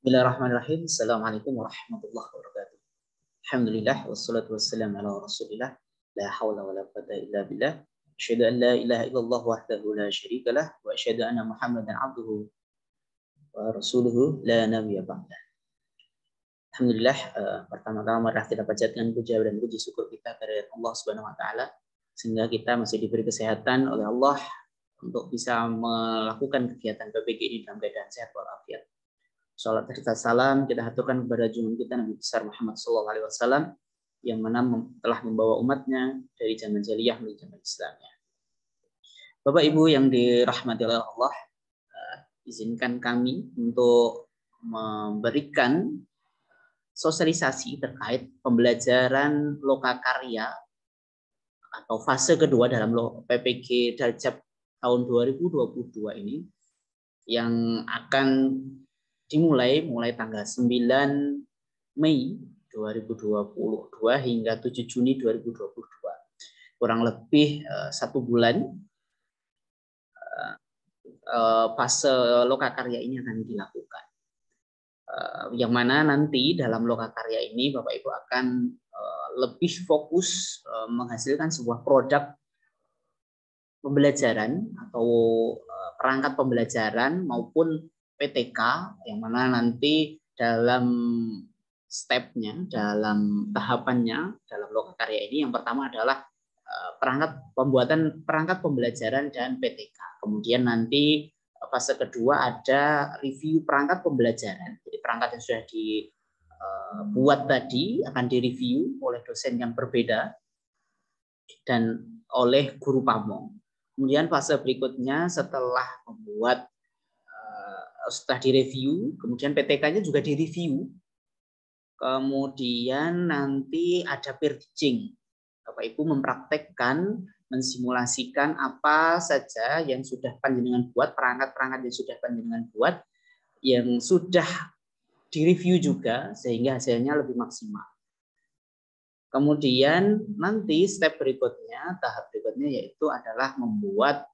Bismillahirrahmanirrahim. Assalamualaikum warahmatullahi wabarakatuh. Alhamdulillah wassalatu wassalamu ala Rasulillah. La haula wala quwwata illa billah. Asyhadu an la ilaha illallah wahdahu la syarikalah wa asyhadu anna Muhammadan abduhu wa rasuluhu la nabiyya ba'dah. Alhamdulillah, pertama-tama marilah kita panjatkan puja dan puji syukur kita kepada Allah Subhanahu wa taala sehingga kita masih diberi kesehatan oleh Allah untuk bisa melakukan kegiatan PPG ini dalam keadaan sehat walafiat. Salat serta salam kita haturkan kepada junjungan kita Nabi besar Muhammad SAW yang mana telah membawa umatnya dari zaman jahiliyah menuju zaman Islamnya. Bapak Ibu yang dirahmati oleh Allah, izinkan kami untuk memberikan sosialisasi terkait pembelajaran lokakarya atau fase kedua dalam PPG Darjab tahun 2022 ini yang akan dimulai tanggal 9 Mei 2022 hingga 7 Juni 2022. Kurang lebih 1 bulan fase lokakarya ini akan dilakukan. Yang mana nanti dalam lokakarya ini Bapak Ibu akan lebih fokus menghasilkan sebuah produk pembelajaran atau perangkat pembelajaran maupun PTK yang mana nanti dalam stepnya, dalam tahapannya, dalam lokakarya ini yang pertama adalah pembuatan perangkat pembelajaran dan PTK. Kemudian nanti fase kedua ada review perangkat pembelajaran. Jadi perangkat yang sudah dibuat tadi akan direview oleh dosen yang berbeda dan oleh guru pamong. Kemudian fase berikutnya setelah membuat setelah direview, kemudian PTK-nya juga direview. Kemudian nanti ada peer teaching. Bapak Ibu mempraktekkan, mensimulasikan apa saja yang sudah panjenengan buat, perangkat-perangkat yang sudah panjenengan buat, yang sudah direview juga sehingga hasilnya lebih maksimal. Kemudian nanti step berikutnya, tahap berikutnya yaitu adalah membuat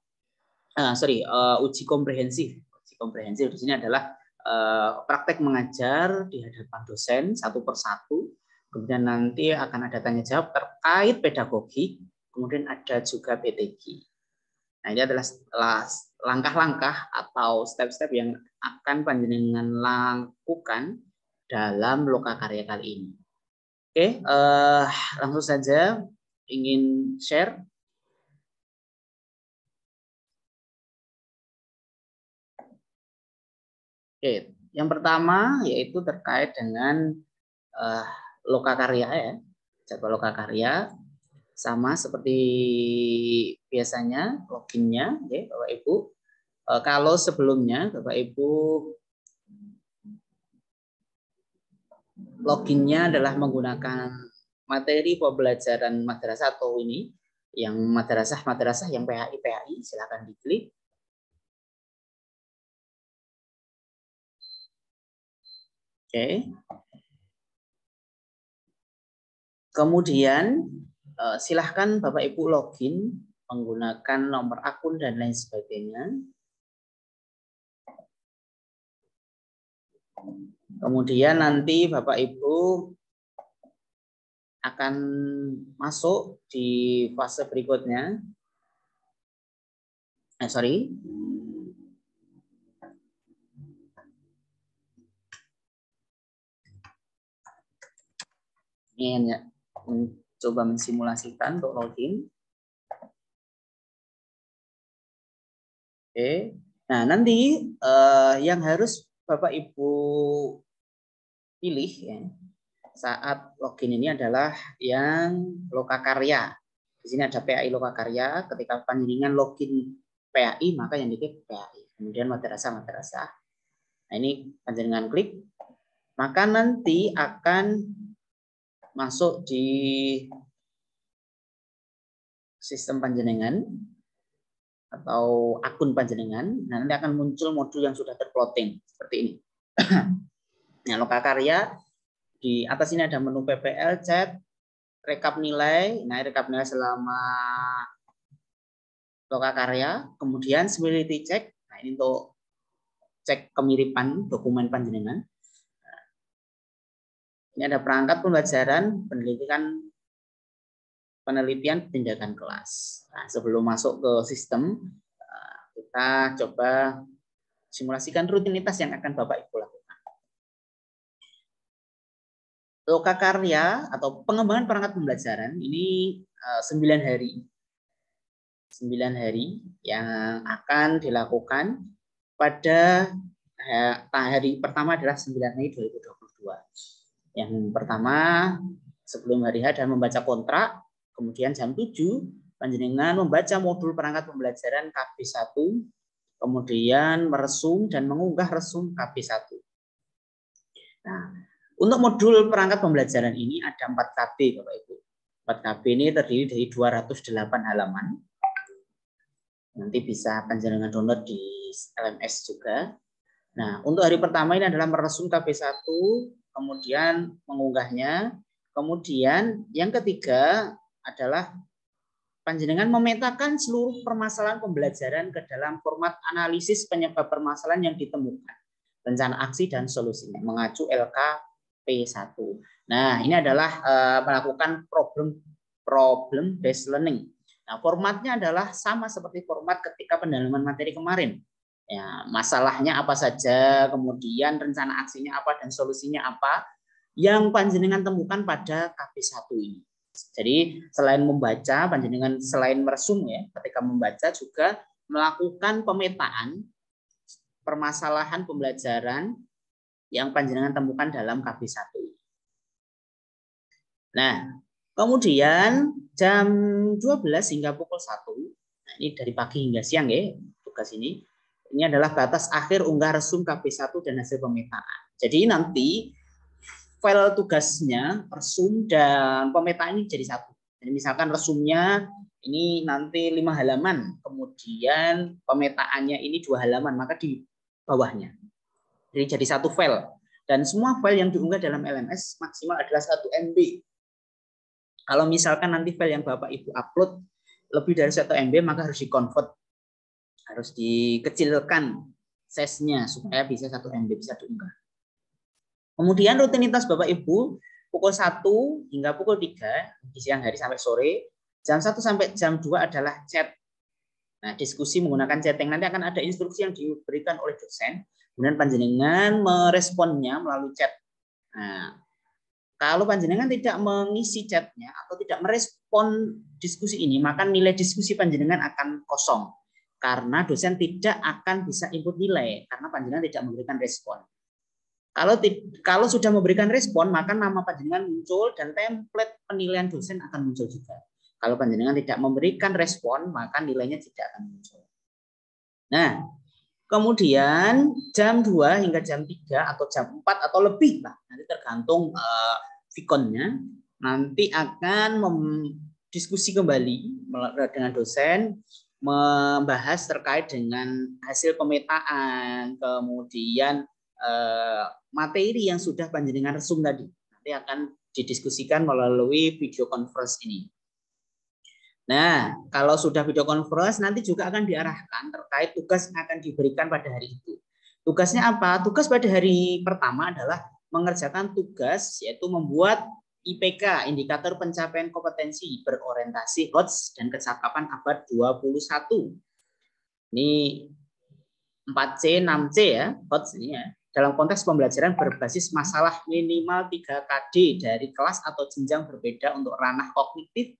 uji komprehensif. Uji komprehensif di sini adalah praktek mengajar di hadapan dosen satu persatu. Kemudian nanti akan ada tanya jawab terkait pedagogik. Kemudian ada juga PTG. Nah, ini adalah langkah-langkah atau step-step yang akan panjenengan lakukan dalam lokakarya kali ini. Oke, langsung saja ingin share. Oke, yang pertama yaitu terkait dengan lokakarya ya, jadwal lokakarya sama seperti biasanya loginnya, ya Bapak Ibu. Kalau sebelumnya Bapak Ibu loginnya adalah menggunakan materi pembelajaran madrasah atau ini yang madrasah yang PHI silakan diklik. Oke. Kemudian silahkan Bapak Ibu login menggunakan nomor akun dan lain sebagainya. Kemudian nanti Bapak Ibu akan masuk di fase berikutnya. Ini hanya mencoba mensimulasikan untuk login. Oke. Nah, nanti yang harus Bapak Ibu pilih ya, saat login ini adalah yang lokakarya. Di sini ada PAI lokakarya. Ketika panjenengan login PAI, maka yang diklik PAI. Kemudian madrasah. Nah, ini panjenengan klik, maka nanti akan masuk di sistem panjenengan atau akun panjenengan. Nah, nanti akan muncul modul yang sudah terplotting seperti ini. Nah, lokakarya di atas ini ada menu PPL, chat, rekap nilai. Nah, rekap nilai selama lokakarya. Kemudian similarity check. Nah, ini untuk cek kemiripan dokumen panjenengan. Ini ada perangkat pembelajaran penelitian tindakan kelas. Nah, sebelum masuk ke sistem, kita coba simulasikan rutinitas yang akan Bapak Ibu lakukan. Lokakarya atau pengembangan perangkat pembelajaran ini 9 hari. 9 hari yang akan dilakukan pada hari pertama adalah 9 Mei 2022. Yang pertama, sebelum hari H adalah membaca kontrak, kemudian jam 7, panjenengan membaca modul perangkat pembelajaran KB1, kemudian meresum dan mengunggah resum KB1. Nah, untuk modul perangkat pembelajaran ini ada 4 KB, Bapak Ibu. 4 KB ini terdiri dari 208 halaman. Nanti bisa panjenengan download di LMS juga. Nah, untuk hari pertama ini adalah meresum KB1, kemudian mengunggahnya. Kemudian yang ketiga adalah panjenengan memetakan seluruh permasalahan pembelajaran ke dalam format analisis penyebab permasalahan yang ditemukan, rencana aksi dan solusinya, mengacu LKP1. Nah, ini adalah melakukan problem based learning. Nah, formatnya adalah sama seperti format ketika pendalaman materi kemarin. Ya, masalahnya apa saja, kemudian rencana aksinya apa dan solusinya apa yang panjenengan temukan pada KB1 ini. Jadi selain membaca, panjenengan selain meresum ya, ketika membaca juga melakukan pemetaan permasalahan pembelajaran yang panjenengan temukan dalam KB1. Nah, kemudian jam 12 hingga pukul 1, nah ini dari pagi hingga siang ya, tugas ini. Ini adalah batas akhir unggah resum KB1 dan hasil pemetaan. Jadi nanti file tugasnya, resum dan pemetaan ini jadi satu. Jadi misalkan resumnya ini nanti 5 halaman, kemudian pemetaannya ini 2 halaman, maka di bawahnya. Jadi satu file. Dan semua file yang diunggah dalam LMS maksimal adalah 1 MB. Kalau misalkan nanti file yang Bapak Ibu upload lebih dari 1 MB, maka harus di-convert. Harus dikecilkan size-nya supaya bisa 1 MB bisa diunggah. Kemudian rutinitas Bapak Ibu pukul 1 hingga pukul 3 di siang hari sampai sore, jam 1 sampai jam 2 adalah chat. Nah, diskusi menggunakan chatting. Nanti akan ada instruksi yang diberikan oleh dosen, kemudian panjenengan meresponnya melalui chat. Nah, kalau panjenengan tidak mengisi chatnya atau tidak merespon diskusi ini, maka nilai diskusi panjenengan akan kosong. Karena dosen tidak akan bisa input nilai, karena panjenengan tidak memberikan respon. Kalau sudah memberikan respon, maka nama panjenengan muncul dan template penilaian dosen akan muncul juga. Kalau panjenengan tidak memberikan respon, maka nilainya tidak akan muncul. Nah, kemudian jam 2 hingga jam 3 atau jam 4 atau lebih lah, nanti tergantung Vkonnya, nanti akan diskusi kembali dengan dosen, membahas terkait dengan hasil pemetaan, kemudian materi yang sudah panjenengan resum tadi. Nanti akan didiskusikan melalui video conference ini. Nah, kalau sudah video conference, nanti juga akan diarahkan terkait tugas yang akan diberikan pada hari itu. Tugasnya apa? Tugas pada hari pertama adalah mengerjakan tugas, yaitu membuat IPK, indikator pencapaian kompetensi berorientasi HOTS dan kecakapan abad 21. Ini 4C, 6C ya, HOTS ini ya. Dalam konteks pembelajaran berbasis masalah minimal 3 KD dari kelas atau jenjang berbeda untuk ranah kognitif,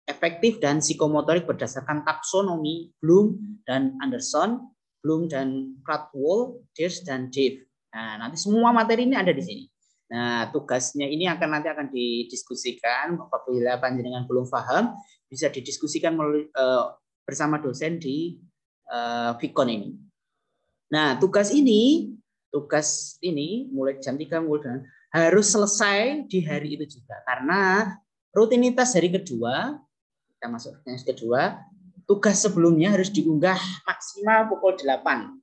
efektif dan psikomotorik berdasarkan taksonomi Bloom dan Anderson, Bloom dan Cradwell, Dirks dan Dave. Nah, nanti semua materi ini ada di sini. Nah, tugasnya ini nanti akan didiskusikan. Apabila panjenengan belum paham, bisa didiskusikan melalui, bersama dosen di Vkon ini. Nah, tugas ini mulai jam 3 harus selesai di hari itu juga. Karena rutinitas hari kedua, kita masuk yang kedua, tugas sebelumnya harus diunggah maksimal pukul 8.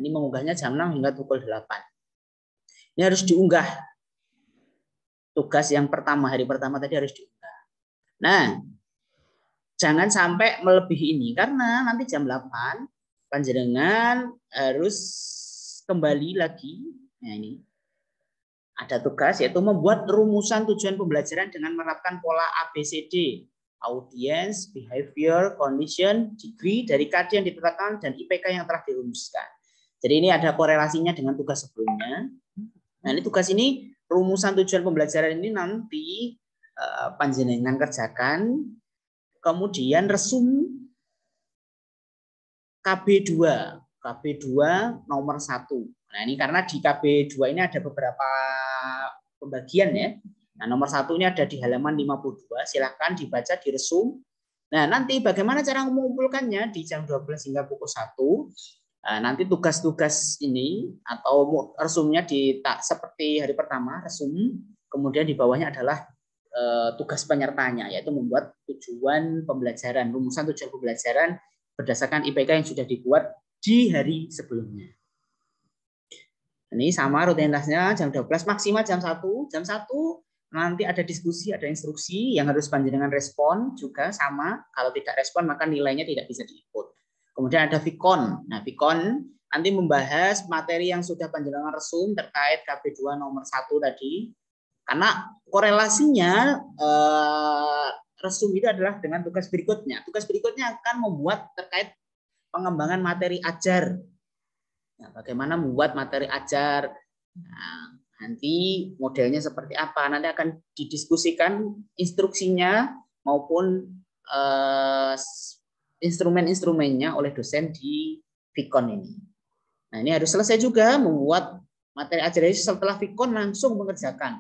Ini mengunggahnya jam 6 hingga pukul 8. Ini harus diunggah. Tugas yang pertama, hari pertama tadi harus diunggah. Nah, jangan sampai melebihi ini, karena nanti jam 8, panjenengan harus kembali lagi. Nah, ini Ada tugas yaitu membuat rumusan tujuan pembelajaran dengan menerapkan pola ABCD, audience, behavior, condition, degree dari KD yang ditetapkan dan IPK yang telah dirumuskan. Jadi ini ada korelasinya dengan tugas sebelumnya. Nah, ini tugas ini rumusan tujuan pembelajaran ini nanti panjenengan kerjakan, kemudian resum KB2 nomor 1. Nah, ini karena di KB2 ini ada beberapa pembagian ya. Nah, nomor 1 ini ada di halaman 52. Silahkan dibaca, diresum. Nah, nanti bagaimana cara mengumpulkannya di jam 12 hingga pukul 1. Nah, nanti tugas-tugas ini atau resumnya seperti hari pertama, resum. Kemudian di bawahnya adalah tugas penyertanya, yaitu membuat tujuan pembelajaran, rumusan tujuan pembelajaran berdasarkan IPK yang sudah dibuat di hari sebelumnya. Ini sama rutinitasnya jam 12 maksimal jam 1. Jam 1 nanti ada diskusi, ada instruksi yang harus panjenengan respon juga sama. Kalau tidak respon maka nilainya tidak bisa diikut. Kemudian ada Vikon. Nah, Vikon nanti membahas materi yang sudah panjenengan resum terkait KB2 nomor 1 tadi. Karena korelasinya resum itu adalah dengan tugas berikutnya. Tugas berikutnya akan membuat terkait pengembangan materi ajar. Nah, bagaimana membuat materi ajar? Nah, nanti modelnya seperti apa? Nanti akan didiskusikan instruksinya maupun instrumen-instrumennya oleh dosen di Vikon ini. Nah, ini harus selesai juga membuat materi ajar ini setelah Vikon langsung mengerjakan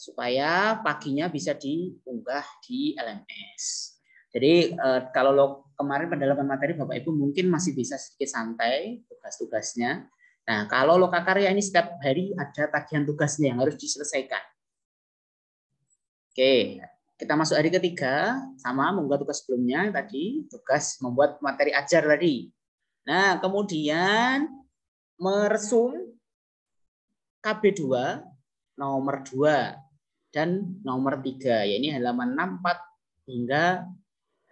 supaya paginya bisa diunggah di LMS. Jadi kalau kemarin pendalaman materi Bapak Ibu mungkin masih bisa sedikit santai tugas-tugasnya. Nah, kalau lokakarya ini setiap hari ada tagihan tugasnya yang harus diselesaikan. Oke, kita masuk hari ketiga, sama membuat tugas sebelumnya tadi, tugas membuat materi ajar tadi. Nah, kemudian meresum KB2 nomor 2 dan nomor 3, yaitu halaman 64 hingga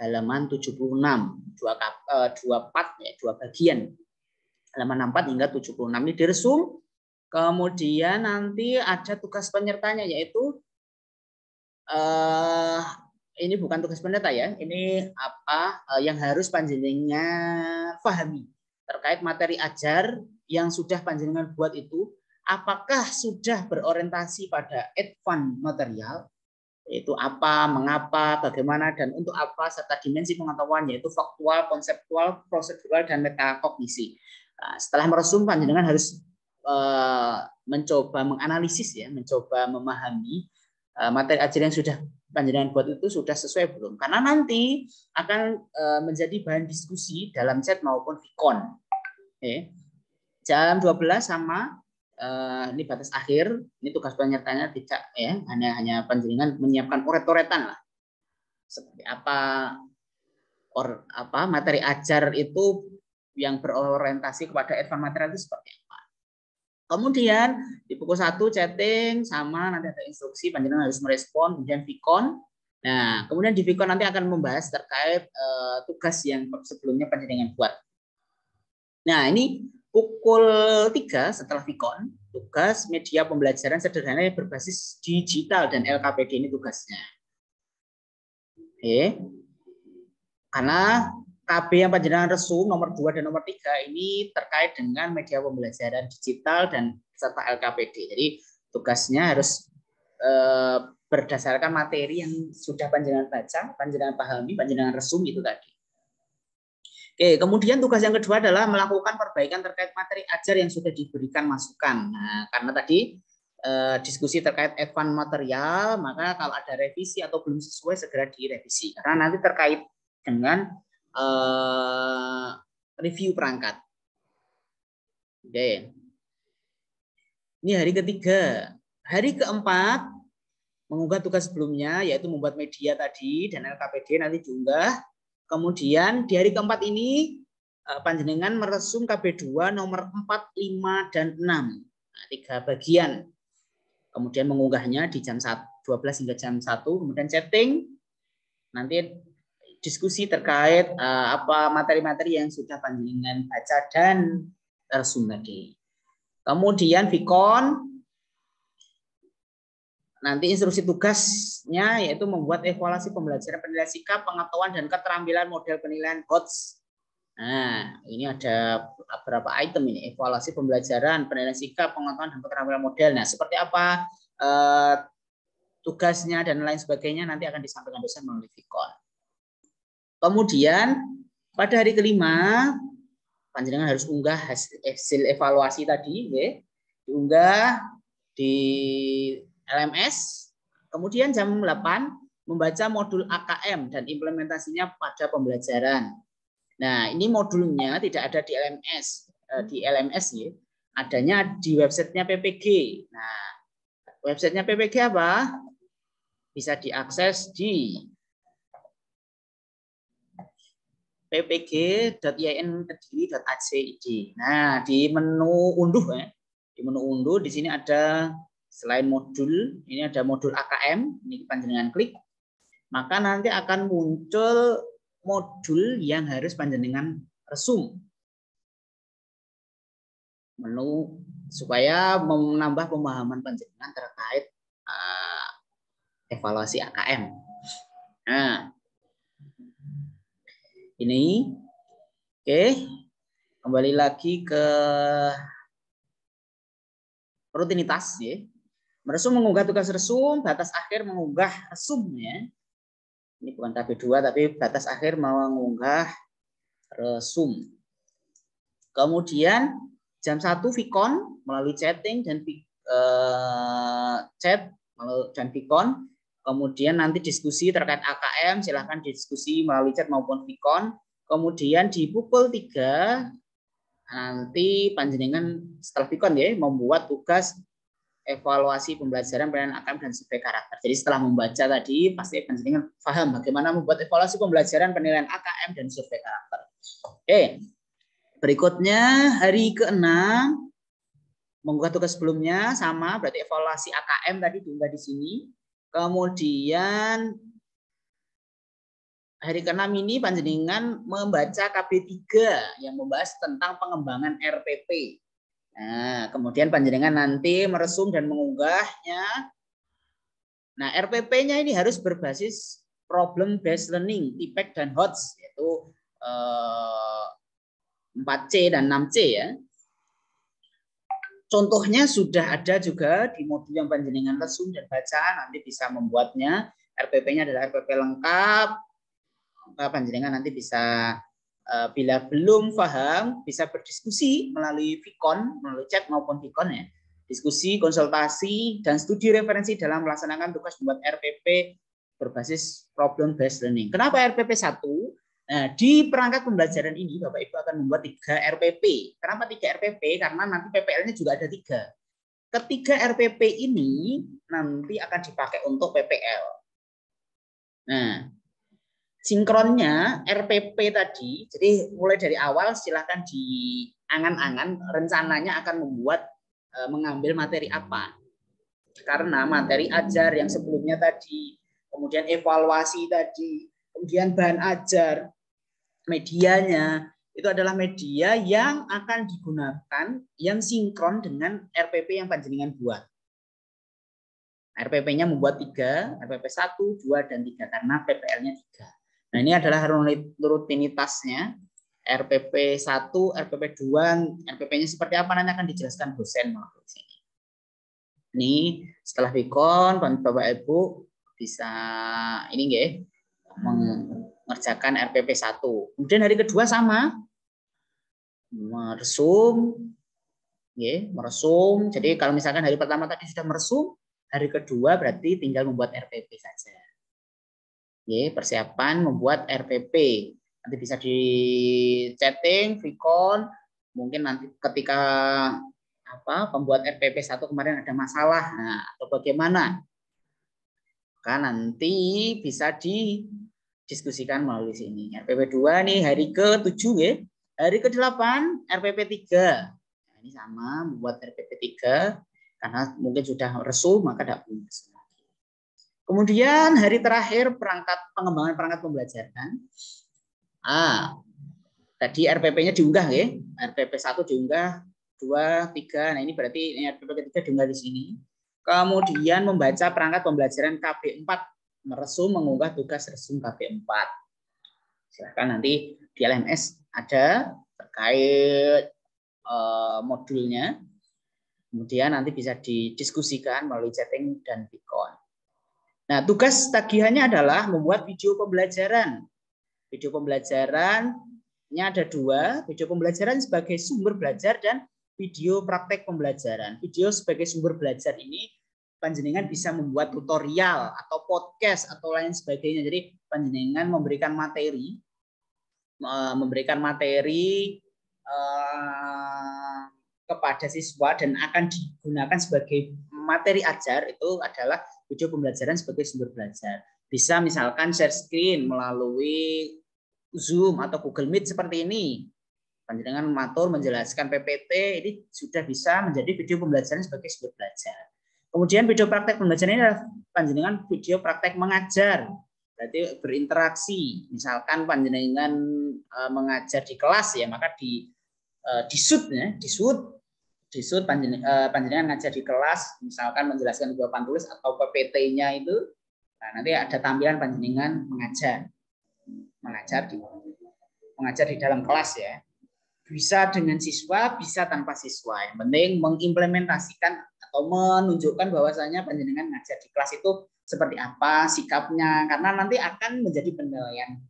halaman 76, dua bagian. Halaman 64 hingga 76 ini diresum. Kemudian nanti ada tugas penyertanya, yaitu ini bukan tugas penyerta ya, ini apa yang harus panjenengan pahami terkait materi ajar yang sudah panjenengan buat itu, apakah sudah berorientasi pada advance material, yaitu apa, mengapa, bagaimana, dan untuk apa, serta dimensi pengetahuan, yaitu faktual, konseptual, prosedural, dan metakognisi. Nah, setelah meresum, panjenengan harus mencoba menganalisis ya, mencoba memahami materi ajar yang sudah panjenengan buat itu sudah sesuai belum. Karena nanti akan menjadi bahan diskusi dalam chat maupun Vikon. Jam 12 sama. Ini batas akhir, ini tugas penyertanya tidak ya, hanya panjenengan menyiapkan oret-oretan lah. Seperti apa materi ajar itu yang berorientasi kepada advance material itu seperti apa. Kemudian di pukul 1 chatting sama, nanti ada instruksi panjenengan harus merespon, kemudian Vikon. Nah, kemudian di Vikon nanti akan membahas terkait tugas yang sebelumnya panjenengan buat. Nah, ini pukul 3 setelah Vikon, tugas media pembelajaran sederhana yang berbasis digital dan LKPD ini tugasnya. Oke. Karena KB yang panjenengan resum nomor 2 dan nomor 3 ini terkait dengan media pembelajaran digital dan serta LKPD. Jadi tugasnya harus berdasarkan materi yang sudah panjenengan baca, panjenengan pahami, panjenengan resum itu tadi. Oke, kemudian tugas yang kedua adalah melakukan perbaikan terkait materi ajar yang sudah diberikan masukan. Nah, karena tadi diskusi terkait advance material, maka kalau ada revisi atau belum sesuai segera direvisi. Karena nanti terkait dengan review perangkat. Oke. Ini hari ketiga. Hari keempat mengunggah tugas sebelumnya, yaitu membuat media tadi dan LKPD nanti diunggah. Kemudian di hari keempat ini panjenengan meresum KB2 nomor 4, 5, dan 6. Nah, 3 bagian. Kemudian mengunggahnya di jam 12 hingga jam 1. Kemudian chatting. Nanti diskusi terkait apa materi-materi yang sudah panjenengan baca dan resum tadi. Kemudian Vikon. Nanti instruksi tugasnya yaitu membuat evaluasi pembelajaran penilaian sikap, pengetahuan, dan keterampilan model penilaian HOTS. Nah, ini ada beberapa item ini. Evaluasi pembelajaran, penilaian sikap, pengetahuan, dan keterampilan model. Nah, seperti apa tugasnya dan lain sebagainya nanti akan disampaikan dosen melalui Vicon. Kemudian pada hari kelima, panjenengan harus unggah hasil evaluasi tadi, diunggah di LMS. Kemudian jam 8 membaca modul AKM dan implementasinya pada pembelajaran. Nah, ini modulnya tidak ada di LMS ya. Adanya di websitenya PPG. Nah, websitenya PPG apa? Bisa diakses di ppg.in.ac.id. Nah, di menu unduh ya. Di menu unduh di sini ada selain modul, ini ada modul AKM, ini panjenengan klik. Maka nanti akan muncul modul yang harus panjenengan resum. Menu supaya menambah pemahaman panjenengan terkait evaluasi AKM. Nah, ini oke. Kembali lagi ke rutinitas ya. Meresum mengunggah tugas resum, batas akhir mengunggah resum ya. Ini bukan KB2 tapi batas akhir mengunggah resum. Kemudian jam 1 Vicon melalui chatting dan chat dan Vicon. Kemudian nanti diskusi terkait AKM silahkan diskusi melalui chat maupun Vicon. Kemudian di pukul 3 nanti panjenengan setelah Vicon ya membuat tugas evaluasi pembelajaran penilaian AKM dan survei karakter. Jadi setelah membaca tadi pasti panjenengan paham bagaimana membuat evaluasi pembelajaran penilaian AKM dan survei karakter. Oke. Berikutnya hari ke-6 mengunggah tugas sebelumnya sama berarti evaluasi AKM tadi diunggah di sini. Kemudian hari ke-6 ini panjenengan membaca KB3 yang membahas tentang pengembangan RPP. Nah, kemudian panjenengan nanti meresum dan mengunggahnya. Nah, RPP-nya ini harus berbasis problem based learning, TIPEC dan HOTS, yaitu 4C dan 6C ya. Contohnya sudah ada juga di modul yang panjenengan resum dan baca, nanti bisa membuatnya. RPP-nya adalah RPP lengkap. Panjenengan nanti bisa bila belum paham bisa berdiskusi melalui Vicon, melalui chat maupun Vicon ya. Diskusi, konsultasi, dan studi referensi dalam melaksanakan tugas membuat RPP berbasis problem based learning. Kenapa RPP 1? Nah, di perangkat pembelajaran ini Bapak Ibu akan membuat 3 RPP. Kenapa 3 RPP? Karena nanti PPL-nya juga ada 3. Ketiga RPP ini nanti akan dipakai untuk PPL. Nah, sinkronnya RPP tadi, jadi mulai dari awal silahkan diangan-angan rencananya akan mengambil materi apa. Karena materi ajar yang sebelumnya tadi, kemudian evaluasi tadi, kemudian bahan ajar, medianya, itu adalah media yang akan digunakan yang sinkron dengan RPP yang panjenengan buat. RPP-nya membuat 3, RPP 1, 2, dan 3, karena PPL-nya 3. Nah, ini adalah rutinitasnya. RPP 1, RPP 2, RPP-nya seperti apa nanti akan dijelaskan dosen melalui sini. Ini setelah Vicon, Bapak Ibu bisa ini nggih mengerjakan RPP 1. Kemudian hari kedua sama. Meresum nggih, meresum. Jadi kalau misalkan hari pertama tadi sudah meresum, hari kedua berarti tinggal membuat RPP saja. Persiapan membuat RPP. Nanti bisa di chatting, Vicon, mungkin nanti ketika pembuat RPP 1 kemarin ada masalah, nah, atau bagaimana, maka nanti bisa didiskusikan melalui sini. RPP 2 nih hari ke-7 ya. Hari ke-8 RPP 3. Nah, ini sama membuat RPP 3 karena mungkin sudah resum maka tidak perlu resum. Kemudian hari terakhir pengembangan perangkat pembelajaran. Tadi RPP-nya diunggah ya. RPP 1 diunggah, 2, 3. Nah, ini berarti RPP 3 diunggah di sini. Kemudian membaca perangkat pembelajaran KB4, meresum mengunggah tugas resum KB4. Silahkan nanti di LMS ada terkait modulnya. Kemudian nanti bisa didiskusikan melalui chatting dan Vicon. Nah, tugas tagihannya adalah membuat video pembelajaran. Video pembelajarannya ada 2, video pembelajaran sebagai sumber belajar dan video praktek pembelajaran. Video sebagai sumber belajar ini panjenengan bisa membuat tutorial atau podcast atau lain sebagainya. Jadi panjenengan memberikan materi kepada siswa dan akan digunakan sebagai materi ajar itu adalah video pembelajaran sebagai sumber belajar. Bisa misalkan share screen melalui Zoom atau Google Meet seperti ini. Panjenengan matur menjelaskan PPT, ini sudah bisa menjadi video pembelajaran sebagai sumber belajar. Kemudian video praktek pembelajaran ini adalah panjenengan video praktek mengajar. Berarti berinteraksi. Misalkan panjenengan mengajar di kelas ya, maka di shoot panjenengan ngajar di kelas, misalkan menjelaskan jawaban tulis atau PPT-nya itu, nah, nanti ada tampilan panjenengan mengajar di dalam kelas ya. Bisa dengan siswa, bisa tanpa siswa. Yang penting mengimplementasikan atau menunjukkan bahwasanya panjenengan ngajar di kelas itu seperti apa sikapnya, karena nanti akan menjadi penilaian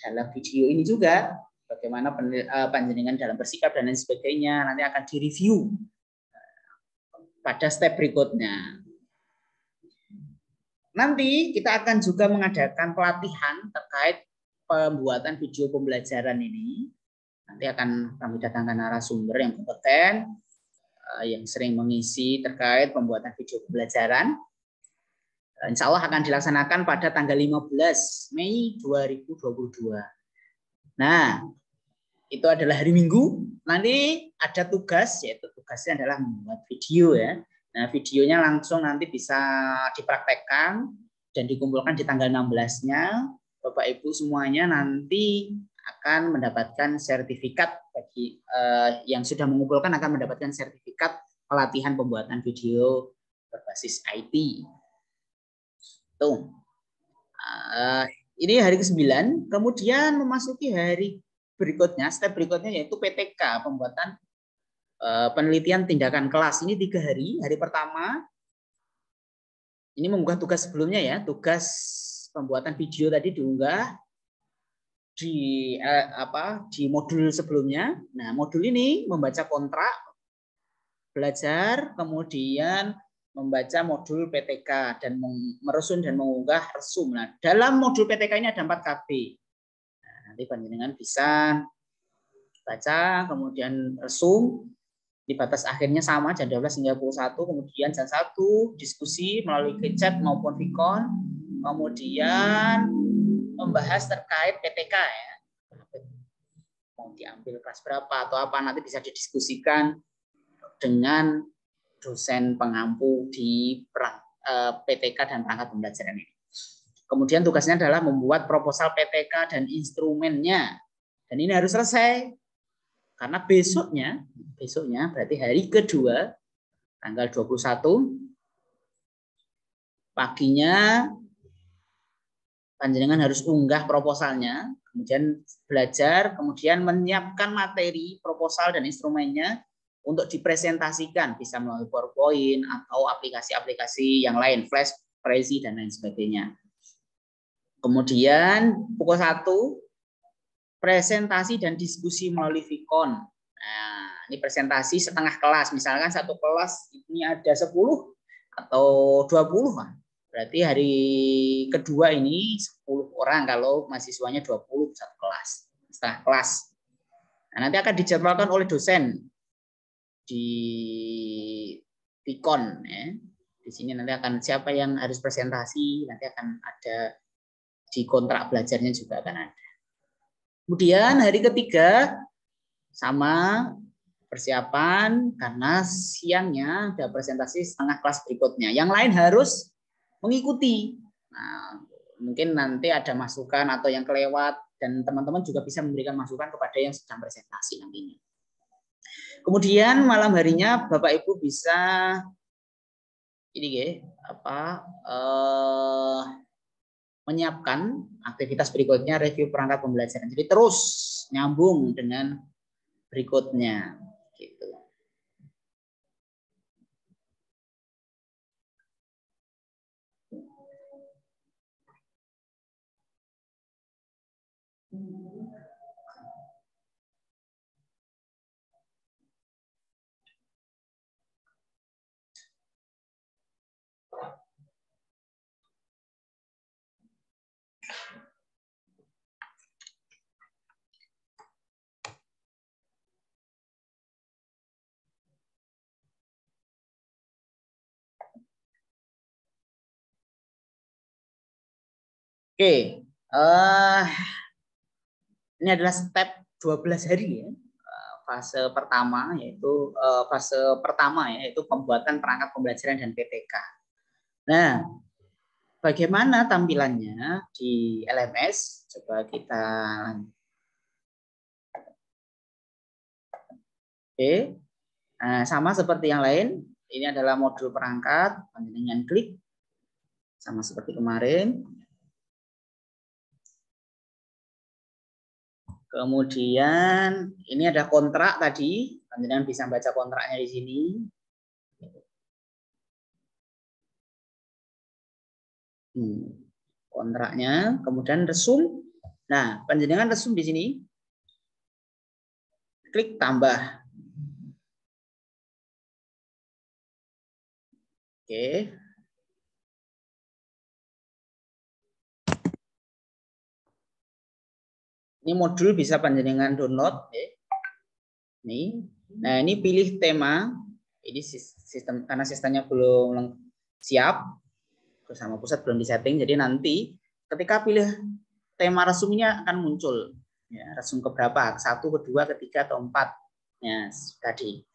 dalam video ini juga. Bagaimana panjenengan dalam bersikap dan lain sebagainya nanti akan direview pada step berikutnya. Nanti kita akan juga mengadakan pelatihan terkait pembuatan video pembelajaran ini. Nanti akan kami datangkan narasumber yang kompeten, yang sering mengisi terkait pembuatan video pembelajaran. Insya Allah akan dilaksanakan pada tanggal 15 Mei 2022. Nah, itu adalah hari Minggu. Nanti ada tugas, yaitu tugasnya adalah membuat video ya. Nah, videonya langsung nanti bisa dipraktekkan dan dikumpulkan di tanggal 16-nya. Bapak Ibu semuanya nanti akan mendapatkan sertifikat bagi yang sudah mengumpulkan akan mendapatkan sertifikat pelatihan pembuatan video berbasis IT. Tuh. Ini hari ke-9, kemudian memasuki hari berikutnya, step berikutnya yaitu PTK, pembuatan penelitian tindakan kelas. Ini 3 hari. Hari pertama ini mengunggah tugas sebelumnya ya, tugas pembuatan video tadi diunggah di modul sebelumnya. Nah, modul ini membaca kontrak belajar, kemudian membaca modul PTK dan meresum dan mengunggah resum. Nah, dalam modul PTK ini ada 4 KB. Nah, nanti panjenengan bisa baca, kemudian resum. Di batas akhirnya sama jam 12 hingga pukul 1, kemudian jam 1 diskusi melalui chat maupun Vicon, kemudian membahas terkait PTK ya. Mau diambil kelas berapa atau apa nanti bisa didiskusikan dengan dosen pengampu di PTK dan perangkat pembelajaran ini. Kemudian tugasnya adalah membuat proposal PTK dan instrumennya. Dan ini harus selesai. Karena besoknya berarti hari kedua, tanggal 21, paginya panjenengan harus unggah proposalnya, kemudian belajar, kemudian menyiapkan materi proposal dan instrumennya untuk dipresentasikan, bisa melalui PowerPoint atau aplikasi-aplikasi yang lain, Flash, Prezi, dan lain sebagainya. Kemudian pukul 1, presentasi dan diskusi melalui Vicon. Nah, ini presentasi setengah kelas. Misalkan satu kelas ini ada 10 atau 20. Berarti hari kedua ini 10 orang kalau mahasiswanya 20 satu kelas. Setengah kelas. Nah, nanti akan dijadwalkan oleh dosen di Vicon. Ya. Di sini nanti akan siapa yang harus presentasi, nanti akan ada di kontrak belajarnya juga akan ada. Kemudian hari ketiga sama persiapan karena siangnya ada presentasi setengah kelas berikutnya. Yang lain harus mengikuti. Nah, mungkin nanti ada masukan atau yang kelewat dan teman-teman juga bisa memberikan masukan kepada yang sedang presentasi nantinya. Kemudian malam harinya Bapak Ibu bisa ini ya, menyiapkan aktivitas berikutnya review perangkat pembelajaran. Jadi terus nyambung dengan berikutnya gitu. Oke, ini adalah step 12 hari ya. Fase pertama yaitu pembuatan perangkat pembelajaran dan PTK. Nah, bagaimana tampilannya di LMS? Coba kita. Oke. Nah, sama seperti yang lain. Ini adalah modul perangkat, dengan klik sama seperti kemarin. Kemudian ini ada kontrak tadi, panjenengan bisa baca kontraknya di sini. Kontraknya, kemudian resum. Nah, panjenengan resum di sini. Klik tambah. Oke. Ini modul bisa panjenengan download. Nih. Nah, ini pilih tema. Ini sistem karena sistemnya belum siap, bersama pusat belum disetting. Jadi nanti ketika pilih tema resumnya akan muncul. Ya, resum keberapa? 1, kedua, ketiga, atau 4. Ya, tadi.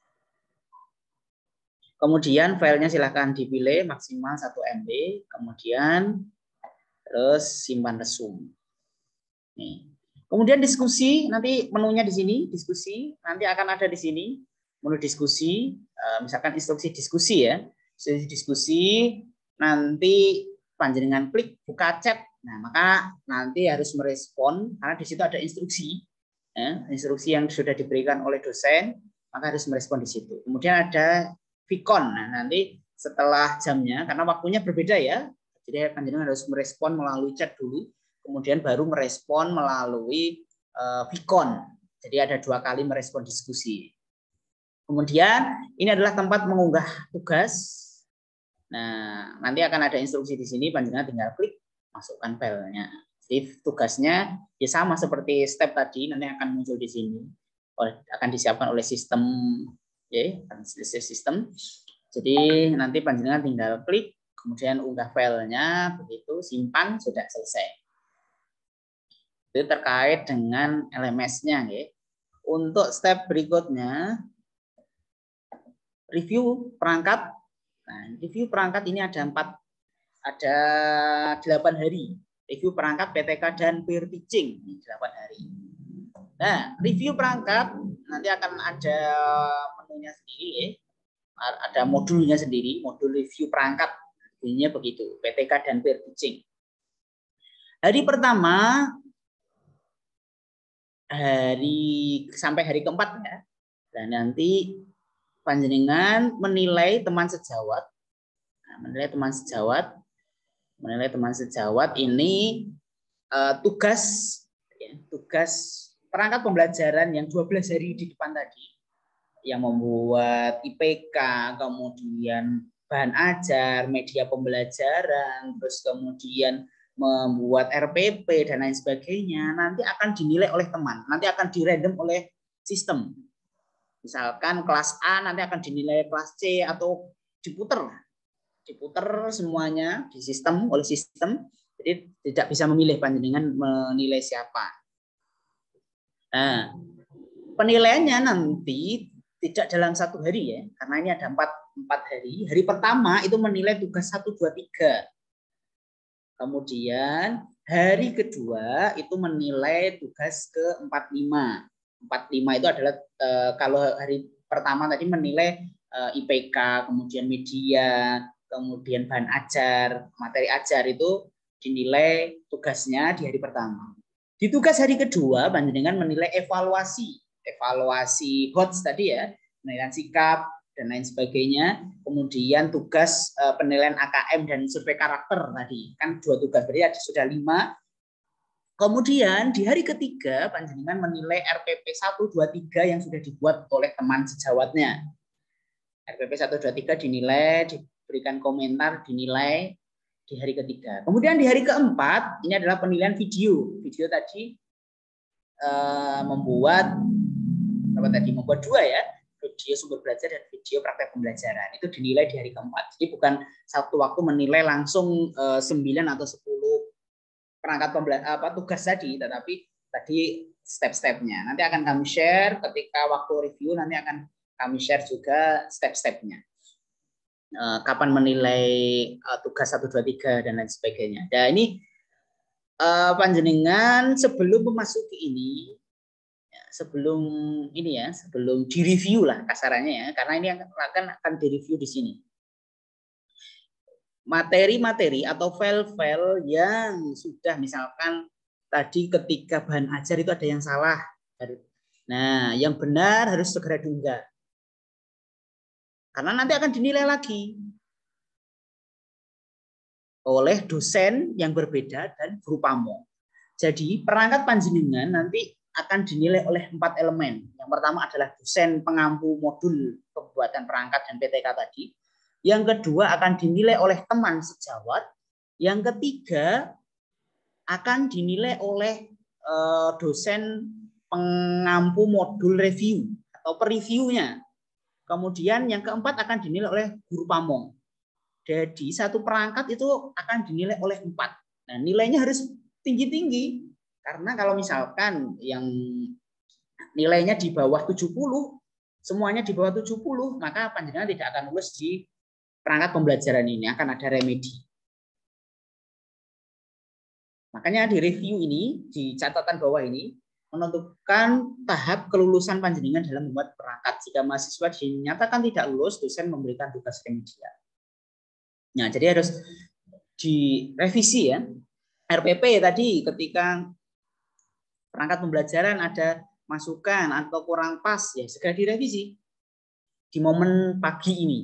Kemudian filenya silahkan dipilih maksimal 1 MB. Kemudian terus simpan resum. Nih. Kemudian diskusi, nanti menunya di sini, diskusi, nanti akan ada di sini, menu diskusi, misalkan instruksi diskusi ya, instruksi diskusi, nanti panjenengan klik buka chat, nah maka nanti harus merespon, karena di situ ada instruksi, ya, instruksi yang sudah diberikan oleh dosen, maka harus merespon di situ. Kemudian ada Vicon, nah nanti setelah jamnya, karena waktunya berbeda ya, jadi panjenengan harus merespon melalui chat dulu, kemudian baru merespon melalui Vicon. Jadi ada 2 kali merespon diskusi. Kemudian ini adalah tempat mengunggah tugas. Nah, nanti akan ada instruksi di sini, panjenengan tinggal klik masukkan filenya. Jadi tugasnya ya sama seperti step tadi, nanti akan muncul di sini. Akan disiapkan oleh sistem, ya, sistem. Jadi nanti panjenengan tinggal klik, kemudian unggah filenya, begitu simpan, sudah selesai. Itu terkait dengan LMS-nya ya. Untuk step berikutnya review perangkat. Nah, review perangkat ini ada 8 hari. Review perangkat PTK dan peer teaching 8 hari. Nah, review perangkat nanti akan ada menunya sendiri ya. Ada modulnya sendiri, modul review perangkat. Ini begitu, PTK dan peer teaching. Hari pertama sampai hari keempat ya. Dan nanti panjenengan menilai teman sejawat. Nah, menilai teman sejawat ini tugas perangkat pembelajaran yang 12 hari di depan tadi, yang membuat IPK, kemudian bahan ajar, media pembelajaran, terus kemudian membuat RPP dan lain sebagainya, nanti akan dinilai oleh teman, nanti akan dirandom oleh sistem. Misalkan kelas A nanti akan dinilai kelas C atau diputer semuanya di sistem oleh sistem, jadi tidak bisa memilih panjenengan menilai siapa. Nah, penilaiannya nanti tidak dalam 1 hari ya, karena ini ada 4 hari. Hari pertama itu menilai tugas 1, 2, 3. Kemudian hari kedua itu menilai tugas ke 45. 45 itu adalah kalau hari pertama tadi menilai IPK, kemudian media, kemudian bahan ajar, materi ajar itu dinilai tugasnya di hari pertama. Di tugas hari kedua, panjenengan menilai evaluasi HOTS tadi ya, penilaian sikap dan lain sebagainya. Kemudian tugas penilaian AKM dan survei karakter tadi, kan 2 tugas, berarti sudah 5. Kemudian di hari ketiga, panjenengan menilai RPP 1, 2, 3 yang sudah dibuat oleh teman sejawatnya. RPP 1, 2, 3 dinilai, diberikan komentar, dinilai di hari ketiga. Kemudian di hari keempat, ini adalah penilaian video. Video tadi membuat 2 ya, video sumber belajar dan video praktek pembelajaran. Itu dinilai di hari keempat. Jadi bukan satu waktu menilai langsung 9 atau 10 perangkat tugas tadi, tetapi tadi step-stepnya. Nanti akan kami share ketika waktu review, nanti akan kami share juga step-stepnya. Kapan menilai tugas 1, 2, 3 dan lain sebagainya. Nah, ini panjenengan sebelum memasuki ini, sebelum direview lah kasarannya ya, karena ini akan direview di sini. Materi-materi atau file-file yang sudah misalkan tadi ketika bahan ajar itu ada yang salah. Nah, yang benar harus segera diunggah. Karena nanti akan dinilai lagi oleh dosen yang berbeda dan guru pamong. Jadi perangkat panjenengan nanti akan dinilai oleh 4 elemen. Yang pertama adalah dosen pengampu modul pembuatan perangkat dan PTK tadi. Yang kedua akan dinilai oleh teman sejawat. Yang ketiga akan dinilai oleh dosen pengampu modul review atau pereviewnya. Kemudian yang keempat akan dinilai oleh guru pamong. Jadi satu perangkat itu akan dinilai oleh 4. Nah, nilainya harus tinggi-tinggi. Karena kalau misalkan yang nilainya di bawah 70, semuanya di bawah 70, maka panjenengan tidak akan lulus di perangkat pembelajaran ini, akan ada remedi. Makanya di review ini, di catatan bawah ini, menentukan tahap kelulusan panjenengan dalam membuat perangkat. Jika mahasiswa dinyatakan tidak lulus, dosen memberikan tugas remedial. Nah, jadi harus direvisi ya. RPP tadi ketika perangkat pembelajaran ada masukan atau kurang pas, ya segera direvisi di momen pagi ini.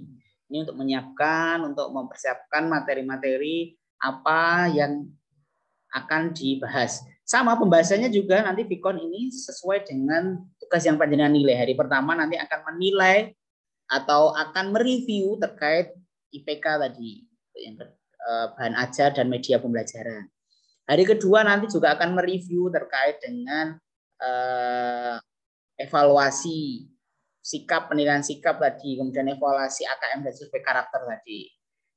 Ini untuk menyiapkan, untuk mempersiapkan materi-materi apa yang akan dibahas. Sama pembahasannya juga nanti Vicon ini sesuai dengan tugas yang panjenengan nilai. Hari pertama nanti akan menilai atau akan mereview terkait IPK tadi, yang bahan ajar dan media pembelajaran. Hari kedua nanti juga akan mereview terkait dengan evaluasi sikap, penilaian sikap tadi, kemudian evaluasi AKM dan survei karakter tadi.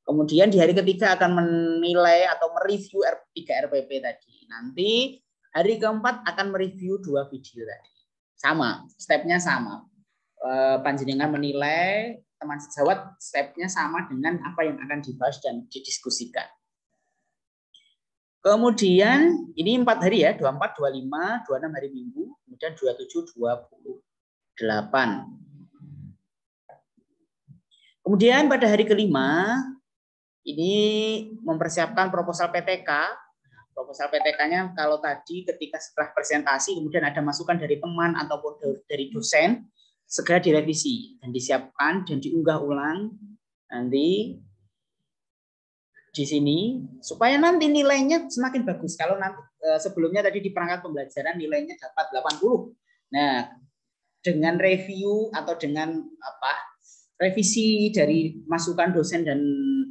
Kemudian di hari ketiga akan menilai atau mereview 3 RPP tadi. Nanti hari keempat akan mereview 2 video tadi. Sama, stepnya sama. Panjenengan menilai, teman sejawat stepnya sama dengan apa yang akan dibahas dan didiskusikan. Kemudian ini 4 hari ya, 24, 25, 26 hari Minggu, kemudian 27, 28. Kemudian pada hari kelima, ini mempersiapkan proposal PTK. Proposal PTK-nya kalau tadi ketika setelah presentasi, kemudian ada masukan dari teman ataupun dari dosen, segera direvisi dan disiapkan dan diunggah ulang nanti di sini supaya nanti nilainya semakin bagus. Kalau nanti sebelumnya tadi di perangkat pembelajaran nilainya dapat 80. Nah, dengan review atau dengan revisi dari masukan dosen dan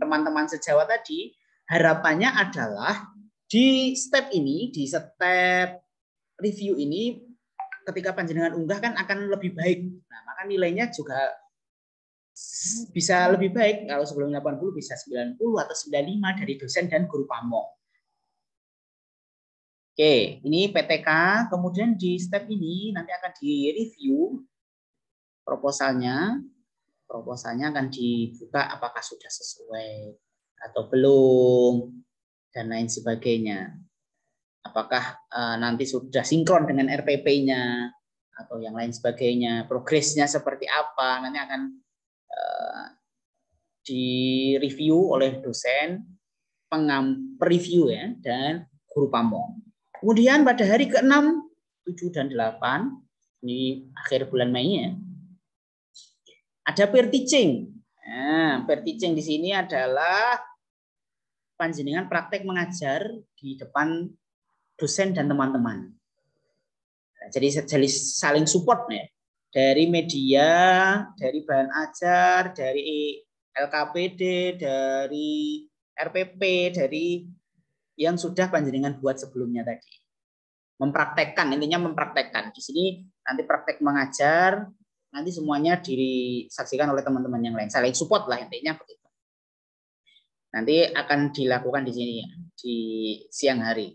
teman-teman sejawat tadi, harapannya adalah di step ini, di step review ini, ketika panjenengan unggah kan akan lebih baik. Nah, maka nilainya juga bisa lebih baik. Kalau sebelum 80 bisa 90 atau 95 dari dosen dan guru pamong. Oke, ini PTK. Kemudian di step ini nanti akan direview proposalnya. Proposalnya akan dibuka apakah sudah sesuai atau belum dan lain sebagainya. Apakah nanti sudah sinkron dengan RPP-nya atau yang lain sebagainya. Progresnya seperti apa nanti akan direview oleh dosen, preview ya, dan guru pamong. Kemudian pada hari ke-6, 7, dan 8, ini akhir bulan Mei ya, ada peer teaching. Nah, peer teaching di sini adalah panjenengan praktek mengajar di depan dosen dan teman-teman. Nah, jadi saling support ya. Dari media, dari bahan ajar, dari LKPD, dari RPP, dari yang sudah panjenengan buat sebelumnya tadi. Mempraktekkan, intinya mempraktekkan. Di sini nanti praktek mengajar, nanti semuanya disaksikan oleh teman-teman yang lain. Saling support lah intinya begitu. Nanti akan dilakukan di sini ya, di siang hari.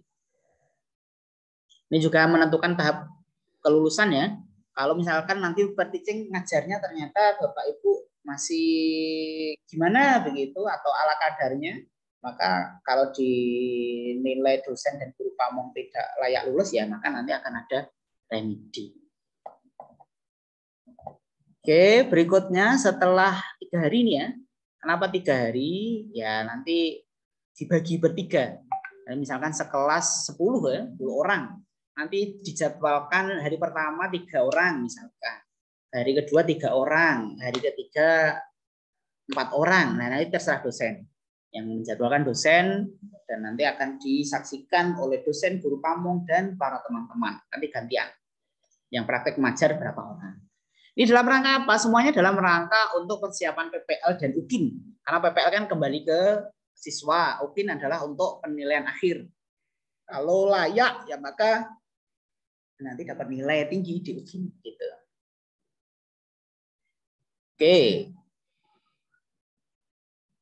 Ini juga menentukan tahap kelulusan ya. Kalau misalkan nanti peer teaching ngajarnya ternyata Bapak Ibu masih gimana begitu atau ala kadarnya, maka kalau dinilai dosen dan guru pamong tidak layak lulus ya, maka nanti akan ada remedi. Oke, berikutnya setelah 3 hari ini ya. Kenapa 3 hari? Ya nanti dibagi bertiga. Misalkan sekelas 10 ya, 10 orang. Nanti dijadwalkan hari pertama 3 orang misalkan. Hari kedua 3 orang, hari ketiga 4 orang. Nah, nanti terserah dosen. Yang menjadwalkan dosen dan nanti akan disaksikan oleh dosen, guru pamong, dan para teman-teman. Nanti gantian. Yang praktek mengajar berapa orang. Ini dalam rangka apa? Semuanya dalam rangka untuk persiapan PPL dan UKIN. Karena PPL kan kembali ke siswa, UKIN adalah untuk penilaian akhir. Kalau layak, ya maka nanti dapat nilai tinggi di UKIN. Gitu. Oke.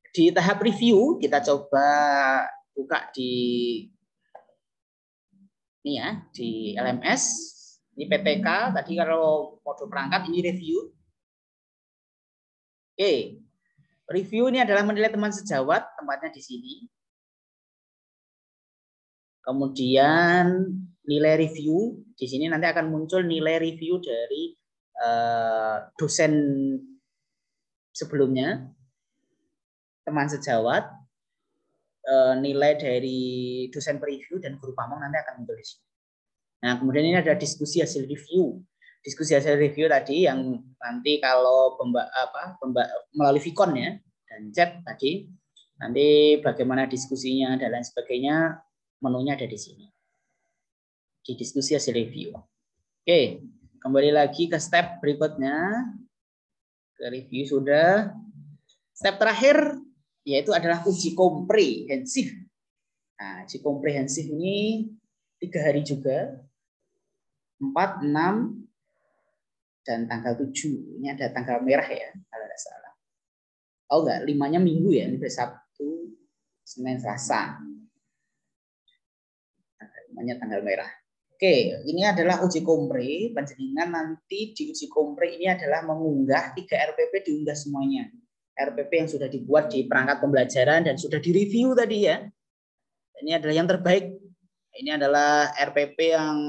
Di tahap review, kita coba buka di ini ya, di LMS. Ini PTK, tadi kalau mode perangkat ini review. Oke. Review ini adalah menilai teman sejawat, tempatnya di sini. Kemudian nilai review, di sini nanti akan muncul nilai review dari dosen sebelumnya, teman sejawat, nilai dari dosen preview dan guru pamong nanti akan muncul di sini. Nah, kemudian ini ada diskusi hasil review. Diskusi hasil review tadi yang nanti kalau melalui Vicon ya dan chat tadi, nanti bagaimana diskusinya dan lain sebagainya, menunya ada di sini. Di diskusi hasil review. Oke, kembali lagi ke step berikutnya. Ke review sudah. Step terakhir yaitu adalah uji komprehensif. Nah, uji komprehensif ini 3 hari juga. 4, 6, dan tanggal 7. Ini ada tanggal merah ya, kalau tidak salah. Oh enggak, 5-nya minggu ya. Ini Sabtu, Senin, Selasa. 5-nya tanggal merah. Oke, ini adalah uji kompre. Panjenengan nanti di uji kompre ini adalah mengunggah 3 RPP, diunggah semuanya. RPP yang sudah dibuat di perangkat pembelajaran dan sudah direview tadi ya. Ini adalah yang terbaik. Ini adalah RPP yang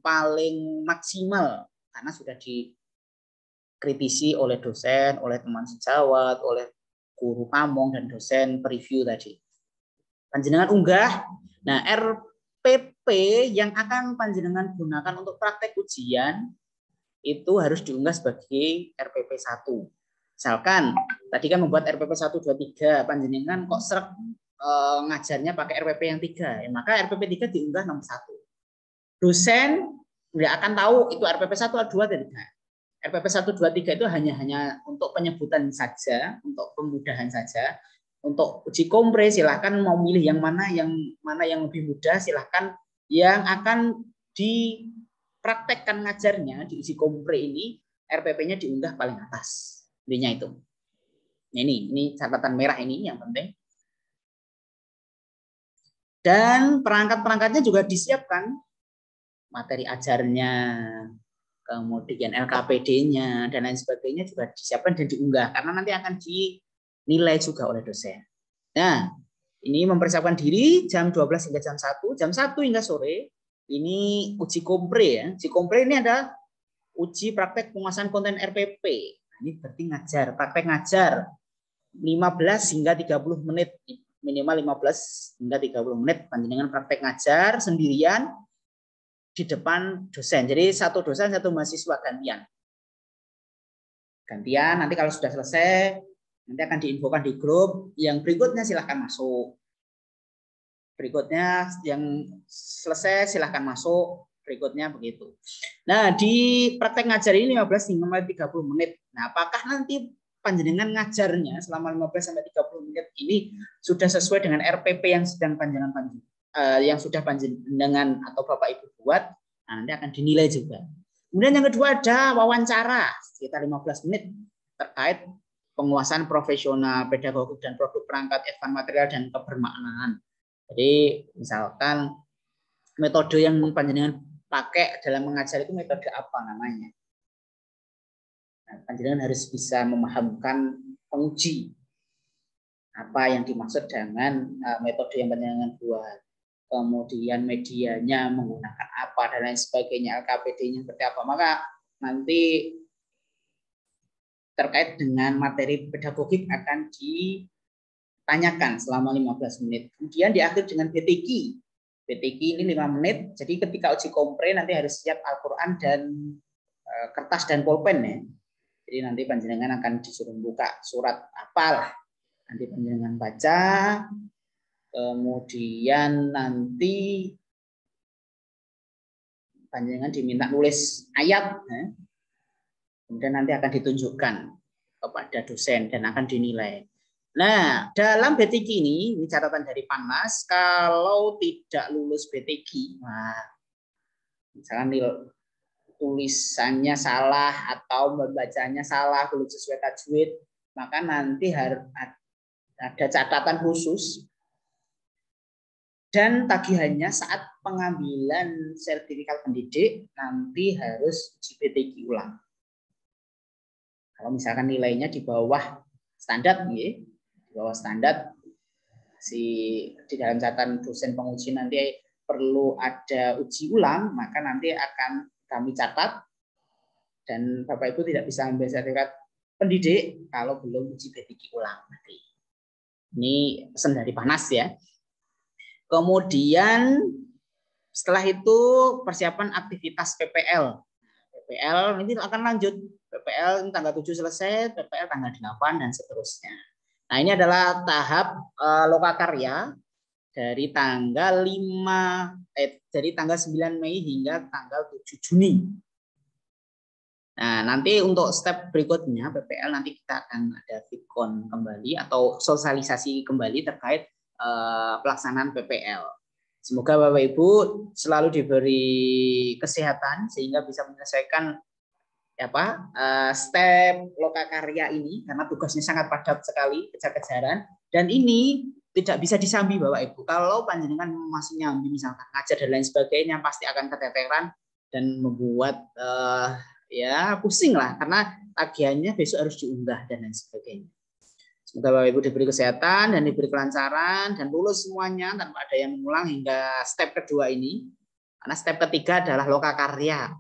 paling maksimal karena sudah dikritisi oleh dosen, oleh teman sejawat, oleh guru pamong dan dosen preview tadi. Panjenengan unggah. Nah, RPP yang akan panjenengan gunakan untuk praktek ujian itu harus diunggah sebagai RPP 1. Misalkan tadi kan membuat RPP 1, 2, 3, panjenengan kok seret ngajarnya pakai RPP yang 3, ya, maka RPP 3 diunggah nomor 1. Dosen nggak akan tahu itu RPP 1 atau 2 atau 3. RPP 1, 2, 3 itu hanya untuk penyebutan saja, untuk pemudahan saja. Untuk uji kompre silahkan mau milih yang mana yang lebih mudah, silahkan yang akan dipraktekkan ngajarnya di uji kompre ini RPP-nya diunggah paling atas. Intinya itu. Ini catatan merah ini yang penting. Dan perangkat-perangkatnya juga disiapkan, materi ajarnya, kemudian LKPD-nya, dan lain sebagainya juga disiapkan dan diunggah, karena nanti akan dinilai juga oleh dosen. Nah, ini mempersiapkan diri jam 12 hingga jam 1 hingga sore, ini uji kompre ya. Uji kompre ini ada uji praktek penguasaan konten RPP. Nah, ini berarti ngajar, praktek ngajar. 15 hingga 30 menit, minimal 15 hingga 30 menit panjenengan praktek ngajar sendirian di depan dosen. Jadi satu dosen satu mahasiswa gantian. Gantian, nanti kalau sudah selesai nanti akan diinfokan di grup, yang berikutnya silahkan masuk. Berikutnya yang selesai silahkan masuk, berikutnya begitu. Nah, di praktek ngajar ini 15 hingga 30 menit. Nah, apakah nanti panjenengan ngajarnya selama 15 sampai 30 menit ini sudah sesuai dengan RPP yang sedang yang sudah panjenengan atau Bapak Ibu buat? Nah, nanti akan dinilai juga. Kemudian yang kedua ada wawancara sekitar 15 menit terkait penguasaan profesional, pedagogik dan produk perangkat advance material dan kebermaknaan. Jadi misalkan metode yang panjenengan pakai dalam mengajar itu metode apa namanya? Nah, panjenengan harus bisa memahamkan penguji apa yang dimaksud dengan metode yang panjenengan buat. Kemudian medianya menggunakan apa dan lain sebagainya, LKPD-nya seperti apa. Maka nanti terkait dengan materi pedagogik akan ditanyakan selama 15 menit. Kemudian diakhiri dengan BTQ. BTQ ini 5 menit. Jadi ketika uji kompre nanti harus siap Al-Quran dan kertas dan pulpen ya. Jadi nanti panjenengan akan disuruh buka surat apalah. Nanti panjenengan baca. Kemudian nanti panjenengan diminta nulis ayat. Kemudian nanti akan ditunjukkan kepada dosen dan akan dinilai. Nah, dalam BTQ ini catatan dari Panas, kalau tidak lulus BTQ, nah, misalnya tulisannya salah atau membacanya salah, belum sesuai tajwid, maka nanti harus ada catatan khusus dan tagihannya saat pengambilan sertifikat pendidik nanti harus uji BTQ ulang. Kalau misalkan nilainya di bawah standar, di bawah standar, di dalam catatan dosen penguji nanti perlu ada uji ulang, maka nanti akan kami catat dan Bapak Ibu tidak bisa ambil sertifikat pendidik kalau belum uji BTQ ulang nanti. Ini pesan dari Panas ya. Kemudian setelah itu persiapan aktivitas PPL. PPL ini akan lanjut. PPL tanggal 7 selesai, PPL tanggal 8 dan seterusnya. Nah, ini adalah tahap lokakarya dari tanggal 9 Mei hingga tanggal 7 Juni. Nah, nanti untuk step berikutnya PPL nanti kita akan ada Vikon kembali atau sosialisasi kembali terkait pelaksanaan PPL. Semoga Bapak Ibu selalu diberi kesehatan sehingga bisa menyelesaikan step lokakarya ini karena tugasnya sangat padat sekali, kejar-kejaran, dan ini tidak bisa disambi Bapak Ibu. Kalau panjenengan masih nyambi misalkan ngajar dan lain sebagainya pasti akan keteteran dan membuat pusing lah karena tagihannya besok harus diunggah dan lain sebagainya. Semoga Bapak Ibu diberi kesehatan dan diberi kelancaran dan lulus semuanya tanpa ada yang mengulang hingga step kedua ini. Karena step ketiga adalah lokakarya.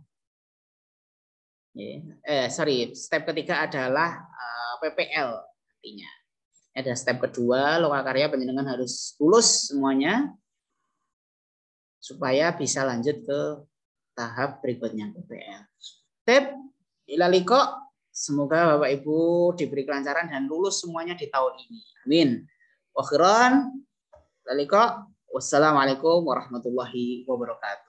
Step ketiga adalah PPL artinya. Ada step kedua lokakarya panjenengan harus lulus semuanya supaya bisa lanjut ke tahap berikutnya PPL. Step ilaliko, semoga Bapak Ibu diberi kelancaran dan lulus semuanya di tahun ini. Amin. Wa khairan. Ilaliko. Wassalamualaikum warahmatullahi wabarakatuh.